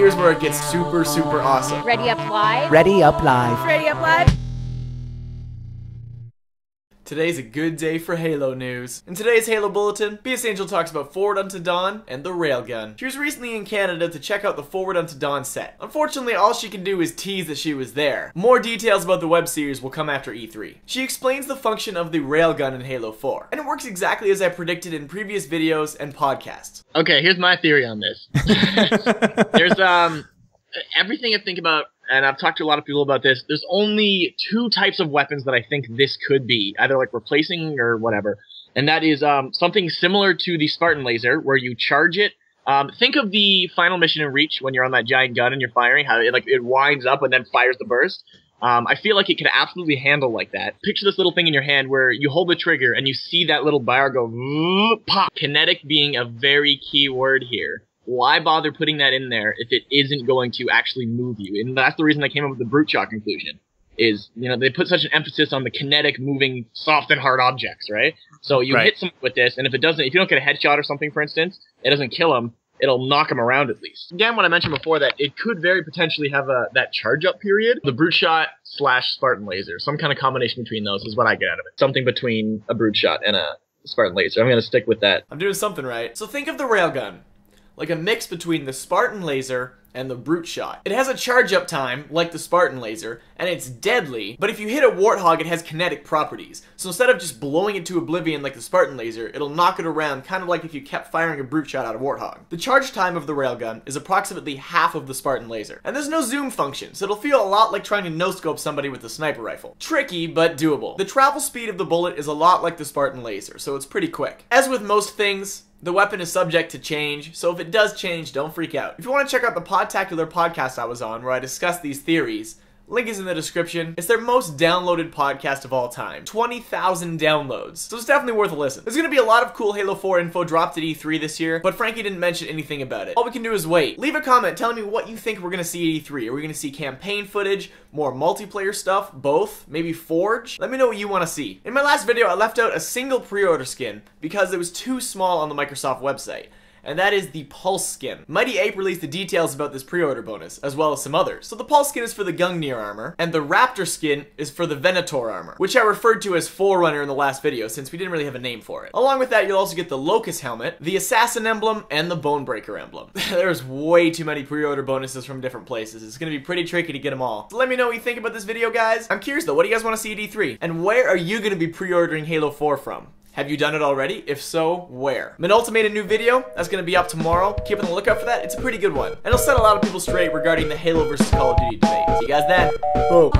here's where it gets super, super awesome. Ready up live? Ready up live. Ready up live? Today's a good day for Halo news. In today's Halo Bulletin, PS Angel talks about Forward Unto Dawn and the Railgun. She was recently in Canada to check out the Forward Unto Dawn set. Unfortunately, all she can do is tease that she was there. More details about the web series will come after E3. She explains the function of the Railgun in Halo 4, and it works exactly as I predicted in previous videos and podcasts. Okay, here's my theory on this. There's everything I think about, and I've talked to a lot of people about this, there's only two types of weapons that I think this could be, either like replacing or whatever. And that is something similar to the Spartan laser, where you charge it. Think of the final mission in Reach when you're on that giant gun and you're firing, how it winds up and then fires the burst. I feel like it could absolutely handle like that. Picture this little thing in your hand where you hold the trigger and you see that little bar go pop. Kinetic being a very key word here. Why bother putting that in there if it isn't going to actually move you? And that's the reason I came up with the brute shot conclusion. Is, you know, they put such an emphasis on the kinetic moving soft and hard objects, right? So you hit someone with this, and if you don't get a headshot or something, for instance, it doesn't kill them, it'll knock them around at least. Again, what I mentioned before, that it could very potentially have that charge up period. The brute shot / Spartan laser. Some kind of combination between those is what I get out of it. Something between a brute shot and a Spartan laser. I'm going to stick with that. I'm doing something right. So think of the Railgun like a mix between the Spartan laser and the brute shot. It has a charge up time like the Spartan laser, and it's deadly, but if you hit a warthog, it has kinetic properties. So instead of just blowing it to oblivion like the Spartan laser, it'll knock it around, kind of like if you kept firing a brute shot at a warthog. The charge time of the Railgun is approximately half of the Spartan laser, and there's no zoom function, so it'll feel a lot like trying to no-scope somebody with a sniper rifle. Tricky, but doable. The travel speed of the bullet is a lot like the Spartan laser, so it's pretty quick. As with most things, the weapon is subject to change, so if it does change, don't freak out. If you want to check out the Podtacular podcast I was on, where I discussed these theories, link is in the description. It's their most downloaded podcast of all time. 20,000 downloads. So it's definitely worth a listen. There's going to be a lot of cool Halo 4 info dropped at E3 this year, but Frankie didn't mention anything about it. All we can do is wait. Leave a comment telling me what you think we're going to see at E3. Are we going to see campaign footage, more multiplayer stuff, both, maybe Forge? Let me know what you want to see. In my last video, I left out a single pre-order skin because it was too small on the Microsoft website, and that is the Pulse skin. MightyApe released the details about this pre-order bonus, as well as some others. So the Pulse skin is for the Gungnir armor, and the Raptor skin is for the Venator armor, which I referred to as Forerunner in the last video, since we didn't really have a name for it. Along with that, you'll also get the Locus helmet, the Assassin emblem, and the Bonebreaker emblem. There's way too many pre-order bonuses from different places. It's gonna be pretty tricky to get them all. So let me know what you think about this video, guys. I'm curious though, what do you guys want to see at E3? And where are you gonna be pre-ordering Halo 4 from? Have you done it already? If so, where? Minolta made a new video that's going to be up tomorrow. Keep on the lookout for that. It's a pretty good one. And it'll set a lot of people straight regarding the Halo versus Call of Duty debate. See you guys then. Boom.